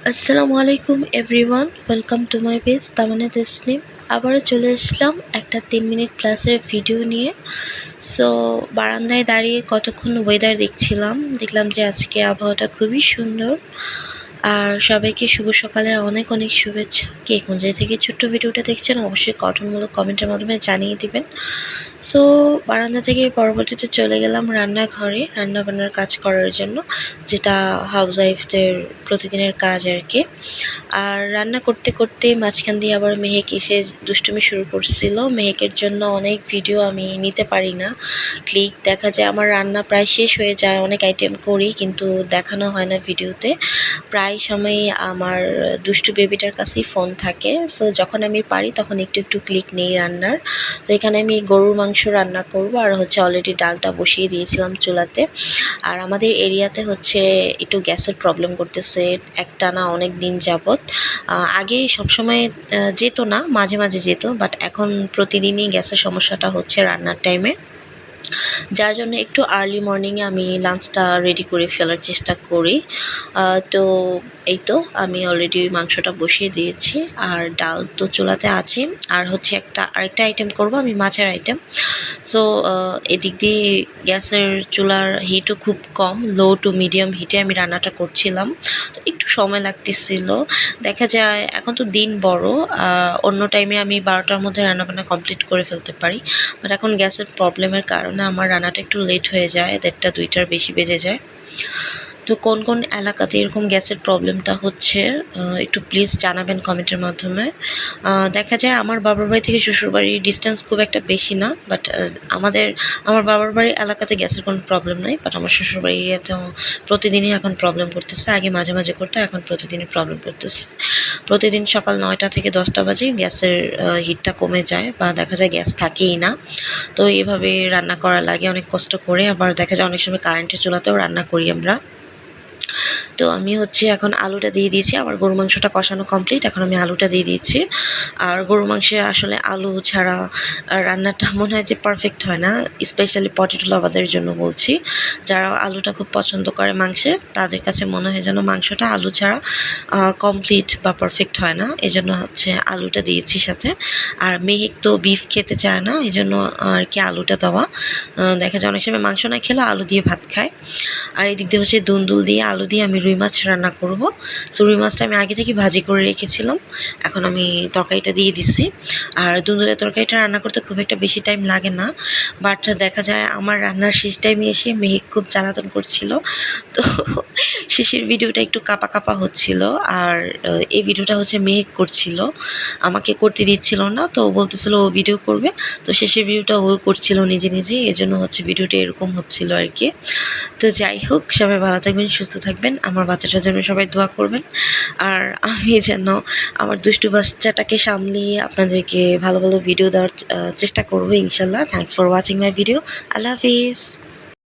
আসসালামু আলাইকুম everyone, welcome to my page Tamanna Tasnim. আবারও চলে আসলাম একটা 3 মিনিট প্লাসের ভিডিও নিয়ে। সো বারান্দায় দাঁড়িয়ে কতক্ষণ ওয়েদার দেখলাম যে আজকে আবহাওয়াটা খুবই সুন্দর। আর সবাইকে শুভ সকালের অনেক অনেক শুভেচ্ছা। কে কোন জায়গা থেকে ছোট্ট ভিডিওটা দেখছেন অবশ্যই গঠনমূলক কমেন্টের মাধ্যমে জানিয়ে দিবেন। সো বারান্দা থেকে পরবর্তীতে চলে গেলাম রান্নাঘরে রান্নাবান্নার কাজ করার জন্য, যেটা হাউস ওয়াইফদের প্রতিদিনের কাজ আর কি। আর রান্না করতে করতে মাঝখান দিয়ে আবার মেহেক এসে দুষ্টুমি শুরু করছিল। মেহেকের জন্য অনেক ভিডিও আমি নিতে পারি না, ক্লিক দেখা যায় আমার রান্না প্রায় শেষ হয়ে যায়, অনেক আইটেম করি কিন্তু দেখানো হয় না ভিডিওতে। প্রায় সময়ই আমার দুষ্টু বেবিটার কাছেই ফোন থাকে। সো যখন আমি পারি তখন একটু একটু ক্লিক নেই রান্নার। তো এখানে আমি গরুর মাংস রান্না করব, আর হচ্ছে অলরেডি ডালটা বসিয়ে দিয়েছিলাম চুলাতে। আর আমাদের এরিয়াতে হচ্ছে একটু গ্যাসের প্রবলেম করতেছে একটানা অনেক দিন যাবৎ। আগে সবসময় যেত না, মাঝে মাঝে যেত, বাট এখন প্রতিদিনই গ্যাসের সমস্যাটা হচ্ছে রান্নার টাইমে, যার জন্য একটু আর্লি মর্নিংয়ে আমি লাঞ্চটা রেডি করে ফেলার চেষ্টা করি। তো এই তো আমি অলরেডি মাংসটা বসিয়ে দিয়েছি, আর ডাল তো চুলাতে আছে। আর হচ্ছে আরেকটা আইটেম করব আমি, মাছের আইটেম। সো এদিক দিয়ে গ্যাসের চুলার হিটও খুব কম, লো টু মিডিয়াম হিটে আমি রান্নাটা করছিলাম। তো একটু সময় লাগতেছিল। দেখা যায় এখন তো দিন বড়, অন্য টাইমে আমি 12টার মধ্যে রান্নাবান্না কমপ্লিট করে ফেলতে পারি, বাট এখন গ্যাসের প্রবলেমের কারণে আমার রান্নাটা একটু লেট হয়ে যায়, 1:30 2টার বেশি বেজে যায়। তো কোন কোন এলাকাতে এরকম গ্যাসের প্রবলেমটা হচ্ছে একটু প্লিজ জানাবেন কমেন্টের মাধ্যমে। দেখা যায় আমার বাবার বাড়ি থেকে শ্বশুরবাড়ির ডিস্টেন্স খুব একটা বেশি না, বাট আমার বাবার বাড়ির এলাকাতে গ্যাসের কোনো প্রবলেম নেই, বাট আমার শ্বশুরবাড়ি এরিয়াতেও প্রতিদিনই এখন প্রবলেম করতেছে। আগে মাঝে মাঝে করতে, এখন প্রতিদিনই প্রবলেম করতেছে। প্রতিদিন সকাল 9টা থেকে 10টা বাজে গ্যাসের হিটটা কমে যায়, বা দেখা যায় গ্যাস থাকেই না। তো এভাবে রান্না করা লাগে অনেক কষ্ট করে। আবার দেখা যায় অনেক সময় কারেন্টের চুলাতেও রান্না করি আমরা। তো আমি হচ্ছে এখন আলুটা দিয়ে দিয়েছি, আমার গরু মাংসটা কষানো কমপ্লিট, এখন আমি আলুটা দিয়ে দিয়েছি। আর গরু মাংসে আসলে আলু ছাড়া রান্নাটা মনে হয় যে পারফেক্ট হয় না, স্পেশালি পটেটো লাভারদের জন্য বলছি। যারা আলুটা খুব পছন্দ করে মাংসে, তাদের কাছে মনে হয় যেন মাংসটা আলু ছাড়া কমপ্লিট বা পারফেক্ট হয় না, এই জন্য হচ্ছে আলুটা দিয়েছি সাথে। আর মেহেক তো বিফ খেতে চায় না, এই জন্য আর কি আলুটা দেওয়া। দেখা যায় অনেক সময় মাংস না খেলেও আলু দিয়ে ভাত খায়। আর এদিক দিয়ে হচ্ছে দুন্দুল দিয়ে আলু দিয়ে আমি রুই মাছ রান্না করব। সো রুই মাছটা আমি আগে থেকে ভাজি করে রেখেছিলাম, এখন আমি তরকারিটা দিয়ে দিচ্ছি। আর দুন্দুলের তরকারিটা রান্না করতে খুব একটা বেশি টাইম লাগে না, বাট দেখা যায় আমার রান্নার শেষ টাইমে এসে মেহেক খুব জ্বালাতন করছিল। তো শেষের ভিডিওটা একটু কাঁপা কাঁপা হচ্ছিল। আর এই ভিডিওটা হচ্ছে মেহেক করছিল, আমাকে করতে দিচ্ছিল না, তো ও বলতেছিল ও ভিডিও করবে। তো শেষের ভিডিওটা ও করছিল নিজে নিজে, এজন্য হচ্ছে ভিডিওটা এরকম হচ্ছিল আর কি। তো যাই হোক, সবাই ভালো থাকবেন, সুস্থ থাকবেন, আমার বাচ্চাটার জন্য সবাই দোয়া করবেন। আর আমি যেন আমার দুষ্টু বাচ্চাটাকে সামলিয়ে আপনাদেরকে ভালো ভালো ভিডিও দেওয়ার চেষ্টা করবো ইনশাল্লাহ। Thanks for watching my video. Allah Hafiz.